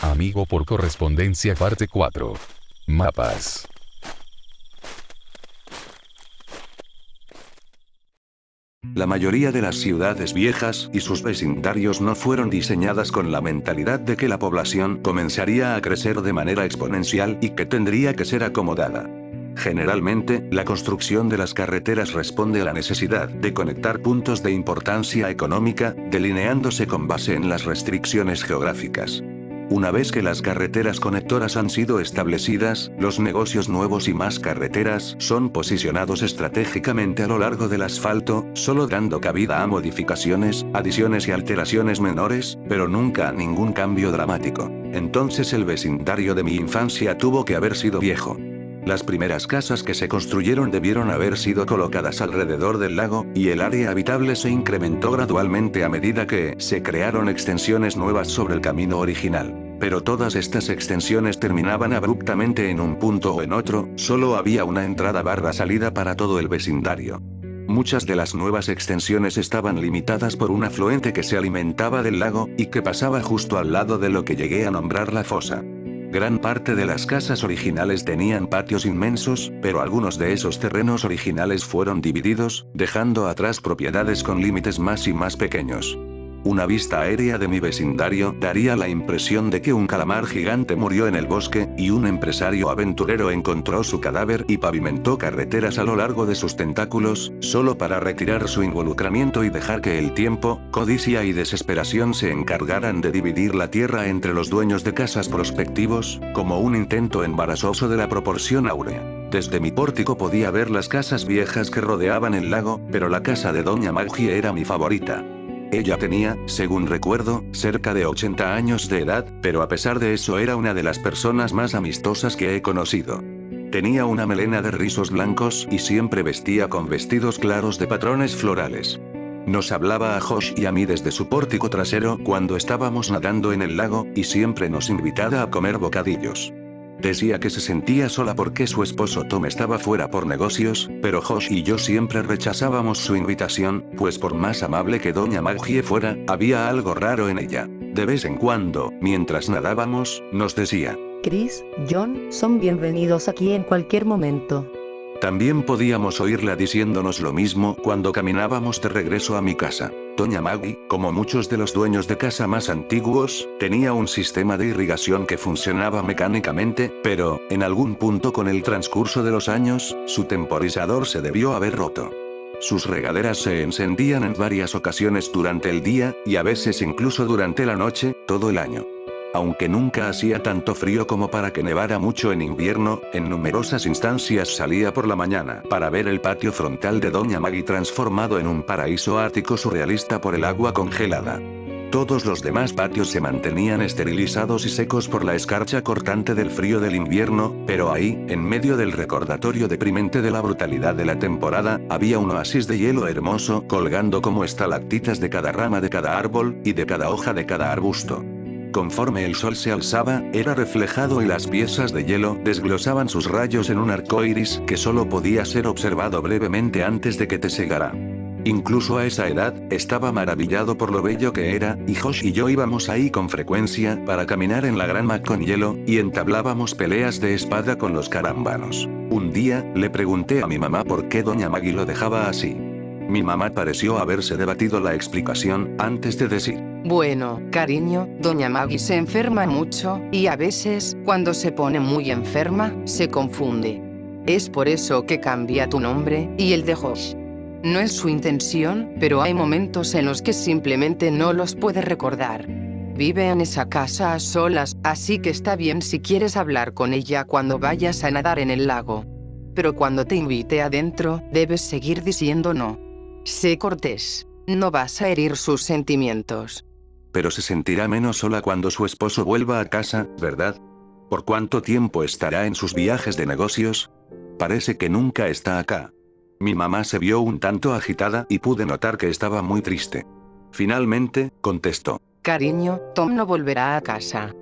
Amigo por correspondencia parte 4. Mapas. La mayoría de las ciudades viejas y sus vecindarios no fueron diseñadas con la mentalidad de que la población comenzaría a crecer de manera exponencial y que tendría que ser acomodada. Generalmente, la construcción de las carreteras responde a la necesidad de conectar puntos de importancia económica, delineándose con base en las restricciones geográficas. Una vez que las carreteras conectoras han sido establecidas, los negocios nuevos y más carreteras son posicionados estratégicamente a lo largo del asfalto, solo dando cabida a modificaciones, adiciones y alteraciones menores, pero nunca a ningún cambio dramático. Entonces el vecindario de mi infancia tuvo que haber sido viejo. Las primeras casas que se construyeron debieron haber sido colocadas alrededor del lago, y el área habitable se incrementó gradualmente a medida que se crearon extensiones nuevas sobre el camino original. Pero todas estas extensiones terminaban abruptamente en un punto o en otro, solo había una entrada/salida para todo el vecindario. Muchas de las nuevas extensiones estaban limitadas por un afluente que se alimentaba del lago, y que pasaba justo al lado de lo que llegué a nombrar la fosa. Gran parte de las casas originales tenían patios inmensos, pero algunos de esos terrenos originales fueron divididos, dejando atrás propiedades con límites más y más pequeños. Una vista aérea de mi vecindario daría la impresión de que un calamar gigante murió en el bosque, y un empresario aventurero encontró su cadáver y pavimentó carreteras a lo largo de sus tentáculos, solo para retirar su involucramiento y dejar que el tiempo, codicia y desesperación se encargaran de dividir la tierra entre los dueños de casas prospectivos, como un intento embarazoso de la proporción áurea. Desde mi pórtico podía ver las casas viejas que rodeaban el lago, pero la casa de Doña Magie era mi favorita. Ella tenía, según recuerdo, cerca de 80 años de edad, pero a pesar de eso era una de las personas más amistosas que he conocido. Tenía una melena de rizos blancos y siempre vestía con vestidos claros de patrones florales. Nos hablaba a Josh y a mí desde su pórtico trasero cuando estábamos nadando en el lago, y siempre nos invitaba a comer bocadillos. Decía que se sentía sola porque su esposo Tom estaba fuera por negocios, pero Josh y yo siempre rechazábamos su invitación, pues por más amable que Doña Magie fuera, había algo raro en ella. De vez en cuando, mientras nadábamos, nos decía: Chris, John, son bienvenidos aquí en cualquier momento. También podíamos oírla diciéndonos lo mismo cuando caminábamos de regreso a mi casa. Doña Maggie, como muchos de los dueños de casa más antiguos, tenía un sistema de irrigación que funcionaba mecánicamente, pero, en algún punto con el transcurso de los años, su temporizador se debió haber roto. Sus regaderas se encendían en varias ocasiones durante el día, y a veces incluso durante la noche, todo el año. Aunque nunca hacía tanto frío como para que nevara mucho en invierno, en numerosas instancias salía por la mañana para ver el patio frontal de Doña Maggie transformado en un paraíso ártico surrealista por el agua congelada. Todos los demás patios se mantenían esterilizados y secos por la escarcha cortante del frío del invierno, pero ahí, en medio del recordatorio deprimente de la brutalidad de la temporada, había un oasis de hielo hermoso colgando como estalactitas de cada rama de cada árbol, y de cada hoja de cada arbusto. Conforme el sol se alzaba, era reflejado y las piezas de hielo desglosaban sus rayos en un arco iris que solo podía ser observado brevemente antes de que te cegara. Incluso a esa edad, estaba maravillado por lo bello que era, y Josh y yo íbamos ahí con frecuencia para caminar en la grama con hielo, y entablábamos peleas de espada con los carambanos. Un día, le pregunté a mi mamá por qué Doña Maggie lo dejaba así. Mi mamá pareció haberse debatido la explicación antes de decir: Bueno, cariño, Doña Maggie se enferma mucho, y a veces, cuando se pone muy enferma, se confunde. Es por eso que cambia tu nombre, y el de Josh. No es su intención, pero hay momentos en los que simplemente no los puede recordar. Vive en esa casa a solas, así que está bien si quieres hablar con ella cuando vayas a nadar en el lago. Pero cuando te invite adentro, debes seguir diciendo no. Sé cortés. No vas a herir sus sentimientos. Pero se sentirá menos sola cuando su esposo vuelva a casa, ¿verdad? ¿Por cuánto tiempo estará en sus viajes de negocios? Parece que nunca está acá. Mi mamá se vio un tanto agitada y pude notar que estaba muy triste. Finalmente, contestó: Cariño, Tom no volverá a casa.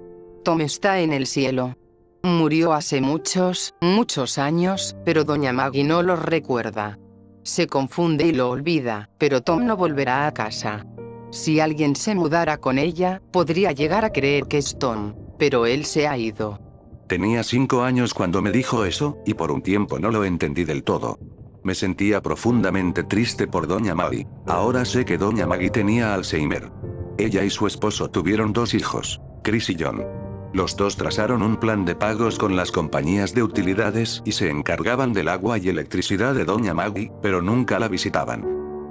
Tom está en el cielo. Murió hace muchos, muchos años, pero Doña Maggie no lo recuerda. Se confunde y lo olvida, pero Tom no volverá a casa. Si alguien se mudara con ella, podría llegar a creer que es Tom. Pero él se ha ido. Tenía 5 años cuando me dijo eso, y por un tiempo no lo entendí del todo. Me sentía profundamente triste por Doña Maggie. Ahora sé que Doña Maggie tenía Alzheimer. Ella y su esposo tuvieron 2 hijos, Chris y John. Los dos trazaron un plan de pagos con las compañías de utilidades y se encargaban del agua y electricidad de Doña Maggie, pero nunca la visitaban.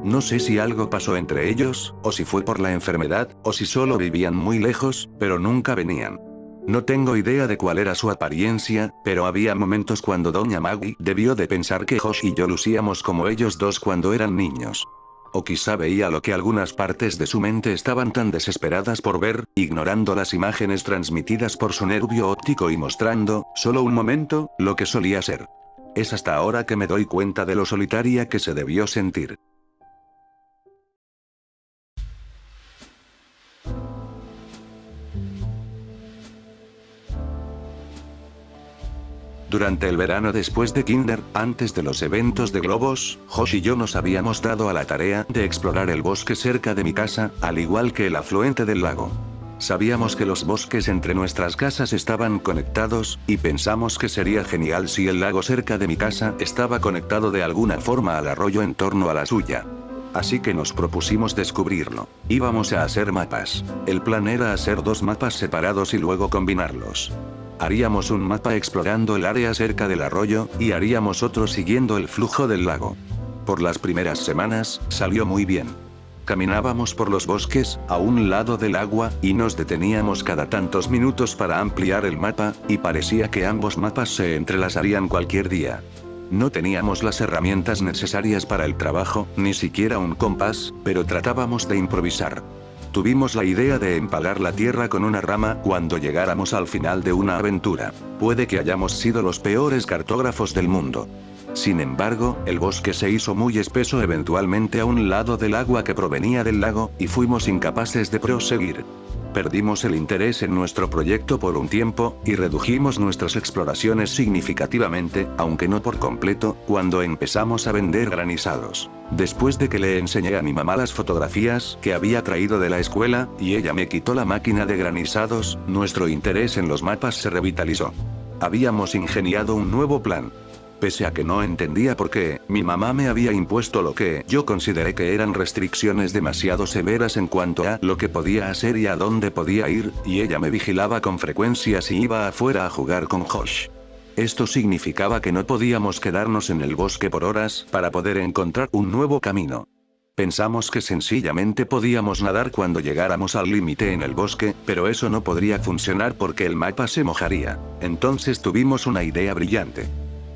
No sé si algo pasó entre ellos, o si fue por la enfermedad, o si solo vivían muy lejos, pero nunca venían. No tengo idea de cuál era su apariencia, pero había momentos cuando Doña Maggie debió de pensar que Josh y yo lucíamos como ellos dos cuando eran niños. O quizá veía lo que algunas partes de su mente estaban tan desesperadas por ver, ignorando las imágenes transmitidas por su nervio óptico y mostrando, solo un momento, lo que solía ser. Es hasta ahora que me doy cuenta de lo solitaria que se debió sentir. Durante el verano después de Kinder, antes de los eventos de globos, Josh y yo nos habíamos dado a la tarea de explorar el bosque cerca de mi casa, al igual que el afluente del lago. Sabíamos que los bosques entre nuestras casas estaban conectados, y pensamos que sería genial si el lago cerca de mi casa estaba conectado de alguna forma al arroyo en torno a la suya. Así que nos propusimos descubrirlo. Íbamos a hacer mapas. El plan era hacer 2 mapas separados y luego combinarlos. Haríamos un mapa explorando el área cerca del arroyo, y haríamos otro siguiendo el flujo del lago. Por las primeras semanas, salió muy bien. Caminábamos por los bosques, a un lado del agua, y nos deteníamos cada tantos minutos para ampliar el mapa, y parecía que ambos mapas se entrelazarían cualquier día. No teníamos las herramientas necesarias para el trabajo, ni siquiera un compás, pero tratábamos de improvisar. Tuvimos la idea de empalar la tierra con una rama cuando llegáramos al final de una aventura. Puede que hayamos sido los peores cartógrafos del mundo. Sin embargo, el bosque se hizo muy espeso eventualmente a un lado del agua que provenía del lago, y fuimos incapaces de proseguir. Perdimos el interés en nuestro proyecto por un tiempo, y redujimos nuestras exploraciones significativamente, aunque no por completo, cuando empezamos a vender granizados. Después de que le enseñé a mi mamá las fotografías que había traído de la escuela, y ella me quitó la máquina de granizados, nuestro interés en los mapas se revitalizó. Habíamos ingeniado un nuevo plan. Pese a que no entendía por qué, mi mamá me había impuesto lo que yo consideré que eran restricciones demasiado severas en cuanto a lo que podía hacer y a dónde podía ir, y ella me vigilaba con frecuencia si iba afuera a jugar con Josh. Esto significaba que no podíamos quedarnos en el bosque por horas para poder encontrar un nuevo camino. Pensamos que sencillamente podíamos nadar cuando llegáramos al límite en el bosque, pero eso no podría funcionar porque el mapa se mojaría. Entonces tuvimos una idea brillante.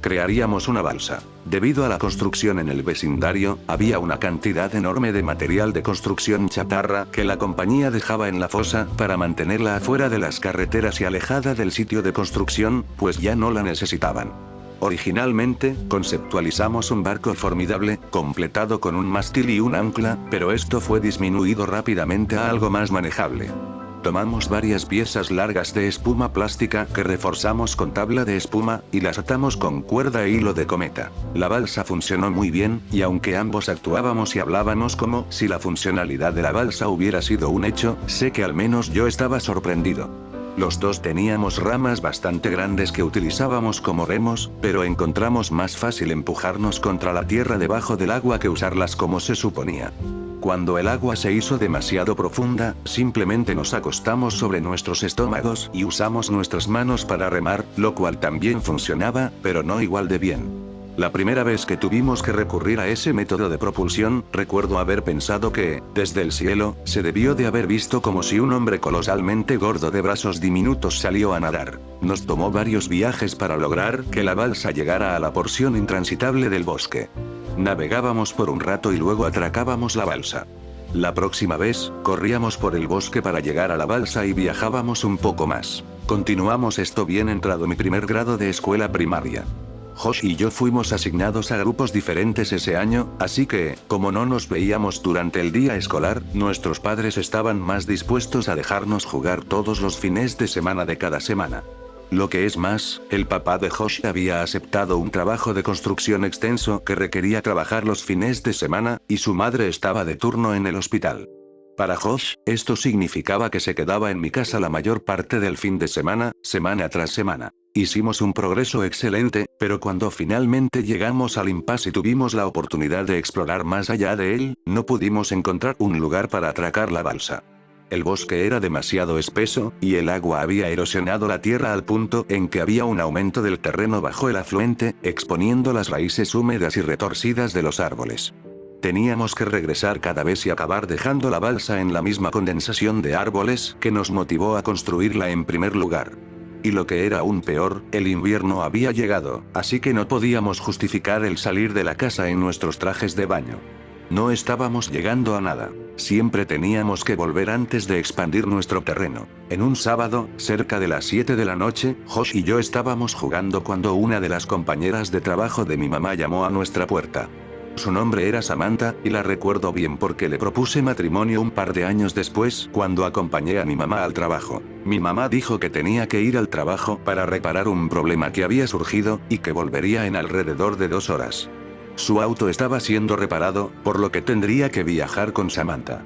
Crearíamos una balsa. Debido a la construcción en el vecindario, había una cantidad enorme de material de construcción chatarra que la compañía dejaba en la fosa para mantenerla afuera de las carreteras y alejada del sitio de construcción, pues ya no la necesitaban. Originalmente, conceptualizamos un barco formidable, completado con un mástil y un ancla, pero esto fue disminuido rápidamente a algo más manejable. Tomamos varias piezas largas de espuma plástica que reforzamos con tabla de espuma, y las atamos con cuerda e hilo de cometa. La balsa funcionó muy bien, y aunque ambos actuábamos y hablábamos como si la funcionalidad de la balsa hubiera sido un hecho, sé que al menos yo estaba sorprendido. Los dos teníamos ramas bastante grandes que utilizábamos como remos, pero encontramos más fácil empujarnos contra la tierra debajo del agua que usarlas como se suponía. Cuando el agua se hizo demasiado profunda, simplemente nos acostamos sobre nuestros estómagos y usamos nuestras manos para remar, lo cual también funcionaba, pero no igual de bien. La primera vez que tuvimos que recurrir a ese método de propulsión, recuerdo haber pensado que, desde el cielo, se debió de haber visto como si un hombre colosalmente gordo de brazos diminutos salió a nadar. Nos tomó varios viajes para lograr que la balsa llegara a la porción intransitable del bosque. Navegábamos por un rato y luego atracábamos la balsa. La próxima vez, corríamos por el bosque para llegar a la balsa y viajábamos un poco más. Continuamos esto bien entrado mi primer grado de escuela primaria. Josh y yo fuimos asignados a grupos diferentes ese año, así que, como no nos veíamos durante el día escolar, nuestros padres estaban más dispuestos a dejarnos jugar todos los fines de semana de cada semana. Lo que es más, el papá de Josh había aceptado un trabajo de construcción extenso que requería trabajar los fines de semana, y su madre estaba de turno en el hospital. Para Josh, esto significaba que se quedaba en mi casa la mayor parte del fin de semana, semana tras semana. Hicimos un progreso excelente, pero cuando finalmente llegamos al impasse y tuvimos la oportunidad de explorar más allá de él, no pudimos encontrar un lugar para atracar la balsa. El bosque era demasiado espeso, y el agua había erosionado la tierra al punto en que había un aumento del terreno bajo el afluente, exponiendo las raíces húmedas y retorcidas de los árboles. Teníamos que regresar cada vez y acabar dejando la balsa en la misma condensación de árboles que nos motivó a construirla en primer lugar. Y lo que era aún peor, el invierno había llegado, así que no podíamos justificar el salir de la casa en nuestros trajes de baño. No estábamos llegando a nada. Siempre teníamos que volver antes de expandir nuestro terreno. En un sábado, cerca de las 7 de la noche, Josh y yo estábamos jugando cuando una de las compañeras de trabajo de mi mamá llamó a nuestra puerta. Su nombre era Samantha, y la recuerdo bien porque le propuse matrimonio un par de años después, cuando acompañé a mi mamá al trabajo. Mi mamá dijo que tenía que ir al trabajo para reparar un problema que había surgido, y que volvería en alrededor de 2 horas. Su auto estaba siendo reparado, por lo que tendría que viajar con Samantha.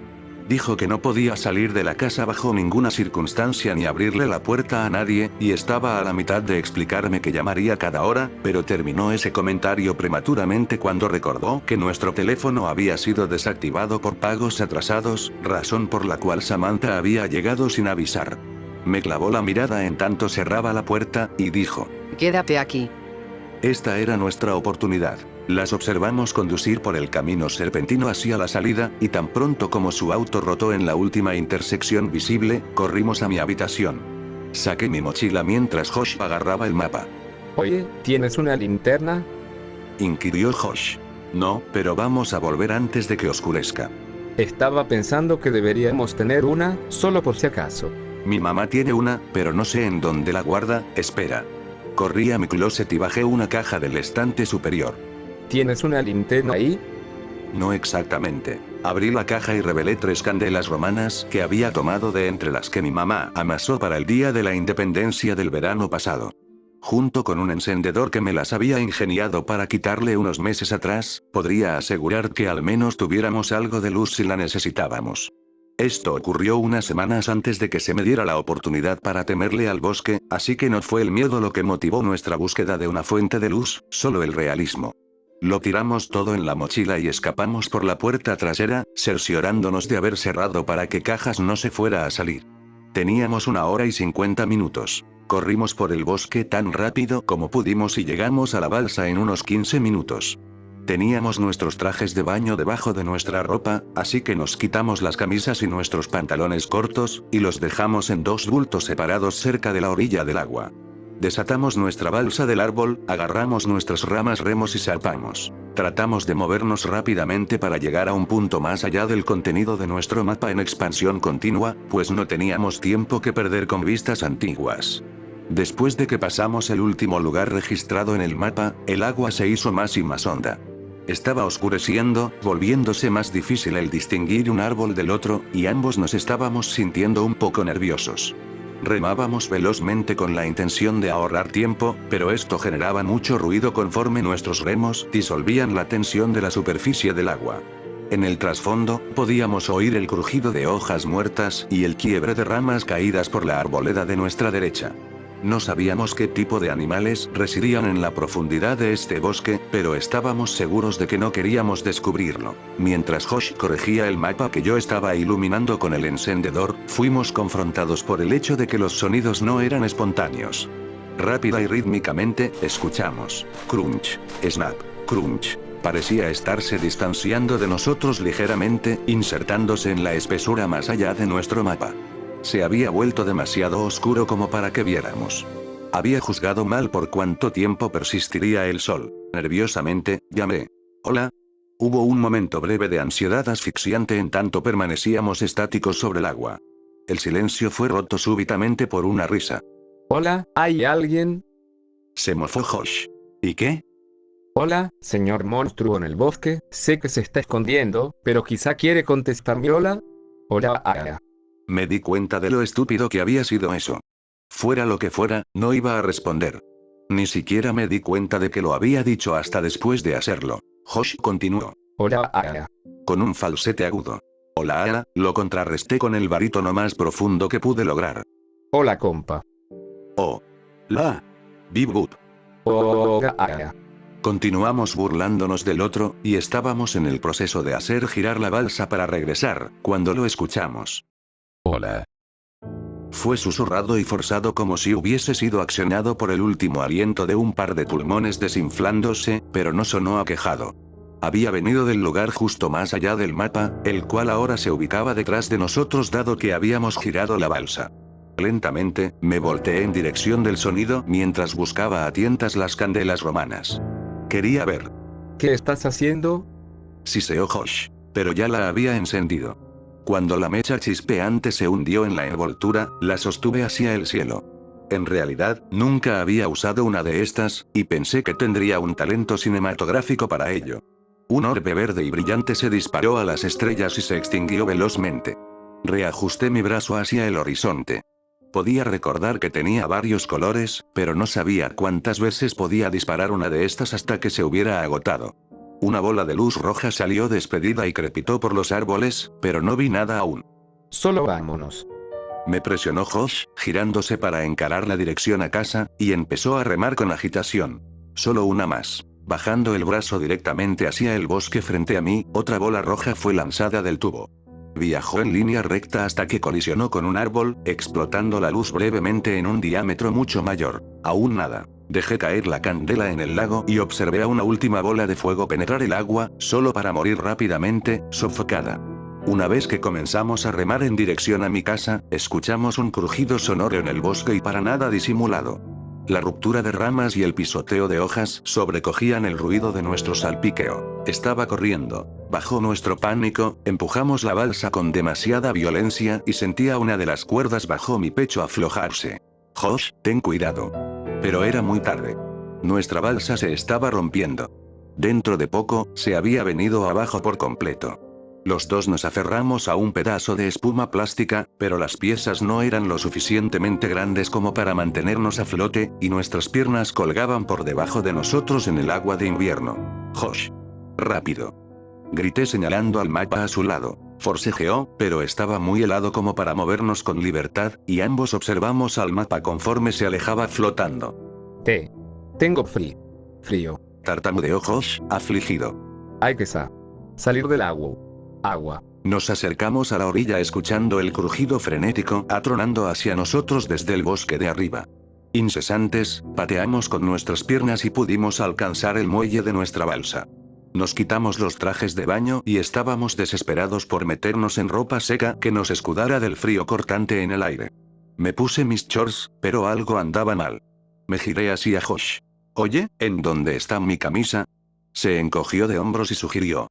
Dijo que no podía salir de la casa bajo ninguna circunstancia ni abrirle la puerta a nadie, y estaba a la mitad de explicarme que llamaría cada hora, pero terminó ese comentario prematuramente cuando recordó que nuestro teléfono había sido desactivado por pagos atrasados, razón por la cual Samantha había llegado sin avisar. Me clavó la mirada en tanto cerraba la puerta, y dijo: Quédate aquí. Esta era nuestra oportunidad. Las observamos conducir por el camino serpentino hacia la salida, y tan pronto como su auto rotó en la última intersección visible, corrimos a mi habitación. Saqué mi mochila mientras Josh agarraba el mapa. Oye, ¿tienes una linterna? Inquirió Josh. No, pero vamos a volver antes de que oscurezca. Estaba pensando que deberíamos tener una, solo por si acaso. Mi mamá tiene una, pero no sé en dónde la guarda. Espera. Corrí a mi closet y bajé una caja del estante superior. ¿Tienes una linterna ahí? No exactamente. Abrí la caja y revelé 3 candelas romanas que había tomado de entre las que mi mamá amasó para el día de la independencia del verano pasado. Junto con un encendedor que me las había ingeniado para quitarle unos meses atrás, podría asegurar que al menos tuviéramos algo de luz si la necesitábamos. Esto ocurrió unas semanas antes de que se me diera la oportunidad para temerle al bosque, así que no fue el miedo lo que motivó nuestra búsqueda de una fuente de luz, solo el realismo. Lo tiramos todo en la mochila y escapamos por la puerta trasera, cerciorándonos de haber cerrado para que Cajas no se fuera a salir. Teníamos 1 hora y 50 minutos. Corrimos por el bosque tan rápido como pudimos y llegamos a la balsa en unos 15 minutos. Teníamos nuestros trajes de baño debajo de nuestra ropa, así que nos quitamos las camisas y nuestros pantalones cortos, y los dejamos en 2 bultos separados cerca de la orilla del agua. Desatamos nuestra balsa del árbol, agarramos nuestras ramas remos y salpamos. Tratamos de movernos rápidamente para llegar a un punto más allá del contenido de nuestro mapa en expansión continua, pues no teníamos tiempo que perder con vistas antiguas. Después de que pasamos el último lugar registrado en el mapa, el agua se hizo más y más honda. Estaba oscureciendo, volviéndose más difícil el distinguir un árbol del otro, y ambos nos estábamos sintiendo un poco nerviosos. Remábamos velozmente con la intención de ahorrar tiempo, pero esto generaba mucho ruido conforme nuestros remos disolvían la tensión de la superficie del agua. En el trasfondo, podíamos oír el crujido de hojas muertas y el quiebre de ramas caídas por la arboleda de nuestra derecha. No sabíamos qué tipo de animales residían en la profundidad de este bosque, pero estábamos seguros de que no queríamos descubrirlo. Mientras Josh corregía el mapa que yo estaba iluminando con el encendedor, fuimos confrontados por el hecho de que los sonidos no eran espontáneos. Rápida y rítmicamente, escuchamos crunch, snap, crunch. Parecía estarse distanciando de nosotros ligeramente, insertándose en la espesura más allá de nuestro mapa. Se había vuelto demasiado oscuro como para que viéramos. Había juzgado mal por cuánto tiempo persistiría el sol. Nerviosamente, llamé. ¿Hola? Hubo un momento breve de ansiedad asfixiante en tanto permanecíamos estáticos sobre el agua. El silencio fue roto súbitamente por una risa. Hola, ¿hay alguien? Se mofó Josh. ¿Y qué? Hola, señor monstruo en el bosque, sé que se está escondiendo, pero quizá quiere contestarme hola. Hola, Aya. Me di cuenta de lo estúpido que había sido eso. Fuera lo que fuera, no iba a responder. Ni siquiera me di cuenta de que lo había dicho hasta después de hacerlo. Josh continuó. Hola, Aya. Con un falsete agudo. Hola, lo contrarresté con el barítono más profundo que pude lograr. Hola compa. Oh. La. Bibut. Continuamos burlándonos del otro, y estábamos en el proceso de hacer girar la balsa para regresar, cuando lo escuchamos. Hola. Fue susurrado y forzado como si hubiese sido accionado por el último aliento de un par de pulmones desinflándose, pero no sonó aquejado. Había venido del lugar justo más allá del mapa, el cual ahora se ubicaba detrás de nosotros dado que habíamos girado la balsa. Lentamente, me volteé en dirección del sonido mientras buscaba a tientas las candelas romanas. Quería ver. ¿Qué estás haciendo? Siseó Josh, pero ya la había encendido. Cuando la mecha chispeante se hundió en la envoltura, la sostuve hacia el cielo. En realidad, nunca había usado una de estas, y pensé que tendría un talento cinematográfico para ello. Un orbe verde y brillante se disparó a las estrellas y se extinguió velozmente. Reajusté mi brazo hacia el horizonte. Podía recordar que tenía varios colores, pero no sabía cuántas veces podía disparar una de estas hasta que se hubiera agotado. Una bola de luz roja salió despedida y crepitó por los árboles, pero no vi nada aún. Solo vámonos. Me presionó Josh, girándose para encarar la dirección a casa, y empezó a remar con agitación. Solo una más. Bajando el brazo directamente hacia el bosque frente a mí, otra bola roja fue lanzada del tubo. Viajó en línea recta hasta que colisionó con un árbol, explotando la luz brevemente en un diámetro mucho mayor. Aún nada. Dejé caer la candela en el lago y observé a una última bola de fuego penetrar el agua, solo para morir rápidamente, sofocada. Una vez que comenzamos a remar en dirección a mi casa, escuchamos un crujido sonoro en el bosque y para nada disimulado. La ruptura de ramas y el pisoteo de hojas sobrecogían el ruido de nuestro salpiqueo. Estaba corriendo. Bajo nuestro pánico, empujamos la balsa con demasiada violencia y sentía una de las cuerdas bajo mi pecho aflojarse. Josh, ten cuidado. Pero era muy tarde. Nuestra balsa se estaba rompiendo. Dentro de poco, se había venido abajo por completo. Los dos nos aferramos a un pedazo de espuma plástica, pero las piezas no eran lo suficientemente grandes como para mantenernos a flote, y nuestras piernas colgaban por debajo de nosotros en el agua de invierno. Josh. Rápido. Grité señalando al mapa a su lado. Forcejeó, pero estaba muy helado como para movernos con libertad, y ambos observamos al mapa conforme se alejaba flotando. Tengo frío. Tartamudeó Josh, afligido. Hay que salir del agua. Nos acercamos a la orilla escuchando el crujido frenético atronando hacia nosotros desde el bosque de arriba. Incesantes, pateamos con nuestras piernas y pudimos alcanzar el muelle de nuestra balsa. Nos quitamos los trajes de baño y estábamos desesperados por meternos en ropa seca que nos escudara del frío cortante en el aire. Me puse mis shorts, pero algo andaba mal. Me giré hacia Josh. Oye, ¿en dónde está mi camisa? Se encogió de hombros y sugirió.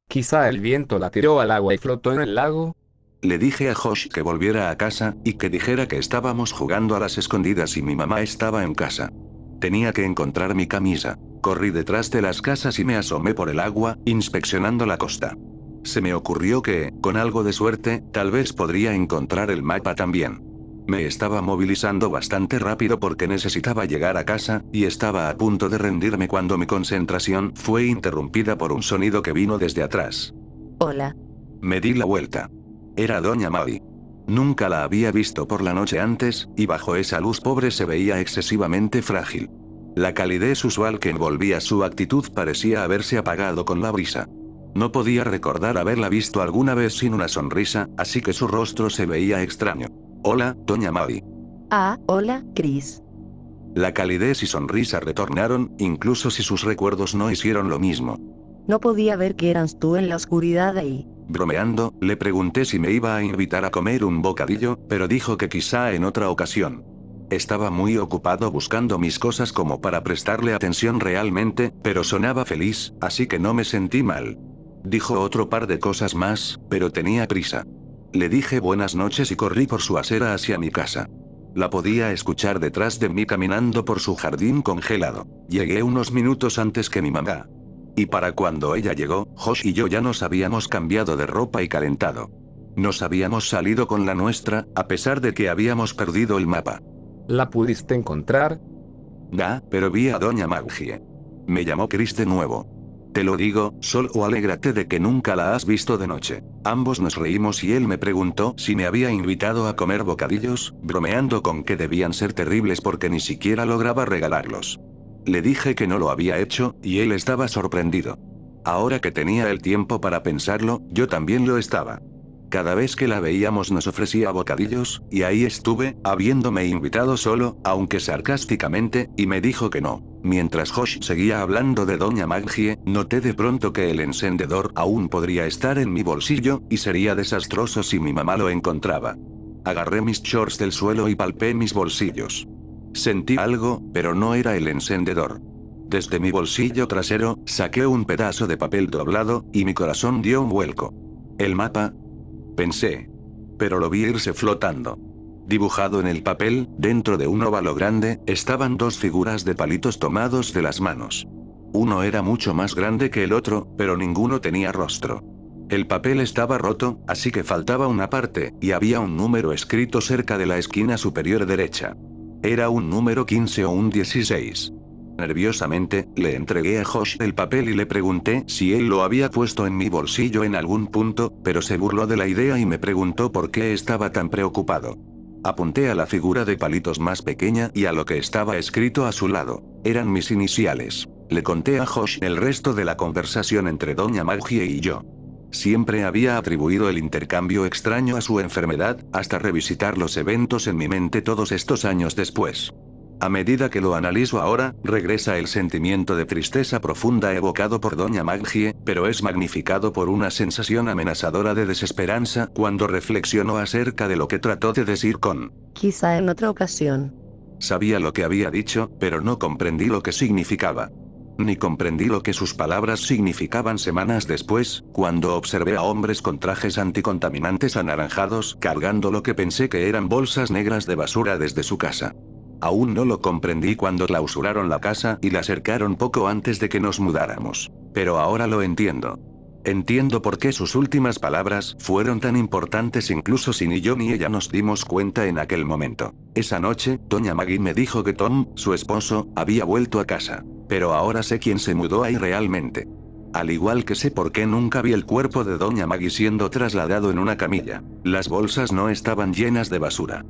Quizá el viento la tiró al agua y flotó en el lago. Le dije a Josh que volviera a casa, y que dijera que estábamos jugando a las escondidas y mi mamá estaba en casa. Tenía que encontrar mi camisa. Corrí detrás de las casas y me asomé por el agua, inspeccionando la costa. Se me ocurrió que, con algo de suerte, tal vez podría encontrar el mapa también. Me estaba movilizando bastante rápido porque necesitaba llegar a casa, y estaba a punto de rendirme cuando mi concentración fue interrumpida por un sonido que vino desde atrás. Hola. Me di la vuelta. Era Doña Maddie. Nunca la había visto por la noche antes, y bajo esa luz pobre se veía excesivamente frágil. La calidez usual que envolvía su actitud parecía haberse apagado con la brisa. No podía recordar haberla visto alguna vez sin una sonrisa, así que su rostro se veía extraño. Hola, Doña Maddie. Ah, hola, Chris. La calidez y sonrisa retornaron, incluso si sus recuerdos no hicieron lo mismo. No podía ver que eras tú en la oscuridad ahí. Bromeando, le pregunté si me iba a invitar a comer un bocadillo, pero dijo que quizá en otra ocasión. Estaba muy ocupado buscando mis cosas como para prestarle atención realmente, pero sonaba feliz, así que no me sentí mal. Dijo otro par de cosas más, pero tenía prisa. Le dije buenas noches y corrí por su acera hacia mi casa. La podía escuchar detrás de mí caminando por su jardín congelado. Llegué unos minutos antes que mi mamá. Y para cuando ella llegó, Josh y yo ya nos habíamos cambiado de ropa y calentado. Nos habíamos salido con la nuestra, a pesar de que habíamos perdido el mapa. ¿La pudiste encontrar? Pero vi a Doña Magie. Me llamó Chris de nuevo. Te lo digo, solo alégrate de que nunca la has visto de noche. Ambos nos reímos y él me preguntó si me había invitado a comer bocadillos, bromeando con que debían ser terribles porque ni siquiera lograba regalarlos. Le dije que no lo había hecho, y él estaba sorprendido. Ahora que tenía el tiempo para pensarlo, yo también lo estaba. Cada vez que la veíamos nos ofrecía bocadillos, y ahí estuve, habiéndome invitado solo, aunque sarcásticamente, y me dijo que no. Mientras Josh seguía hablando de Doña Maggie, noté de pronto que el encendedor aún podría estar en mi bolsillo, y sería desastroso si mi mamá lo encontraba. Agarré mis shorts del suelo y palpé mis bolsillos. Sentí algo, pero no era el encendedor. Desde mi bolsillo trasero, saqué un pedazo de papel doblado, y mi corazón dio un vuelco. ¿El mapa? Pensé. Pero lo vi irse flotando. Dibujado en el papel, dentro de un óvalo grande, estaban dos figuras de palitos tomados de las manos. Uno era mucho más grande que el otro, pero ninguno tenía rostro. El papel estaba roto, así que faltaba una parte, y había un número escrito cerca de la esquina superior derecha. Era un número 15 o un 16. Nerviosamente, le entregué a Josh el papel y le pregunté si él lo había puesto en mi bolsillo en algún punto, pero se burló de la idea y me preguntó por qué estaba tan preocupado. Apunté a la figura de palitos más pequeña y a lo que estaba escrito a su lado. Eran mis iniciales. Le conté a Josh el resto de la conversación entre Doña Maggie y yo. Siempre había atribuido el intercambio extraño a su enfermedad, hasta revisitar los eventos en mi mente todos estos años después. A medida que lo analizo ahora, regresa el sentimiento de tristeza profunda evocado por Doña Maggie, pero es magnificado por una sensación amenazadora de desesperanza cuando reflexiono acerca de lo que trató de decir con Quizá en otra ocasión. Sabía lo que había dicho, pero no comprendí lo que significaba. Ni comprendí lo que sus palabras significaban semanas después, cuando observé a hombres con trajes anticontaminantes anaranjados cargando lo que pensé que eran bolsas negras de basura desde su casa. Aún no lo comprendí cuando clausuraron la casa y la cercaron poco antes de que nos mudáramos. Pero ahora lo entiendo. Entiendo por qué sus últimas palabras fueron tan importantes incluso si ni yo ni ella nos dimos cuenta en aquel momento. Esa noche, Doña Maggie me dijo que Tom, su esposo, había vuelto a casa. Pero ahora sé quién se mudó ahí realmente. Al igual que sé por qué nunca vi el cuerpo de Doña Maggie siendo trasladado en una camilla. Las bolsas no estaban llenas de basura.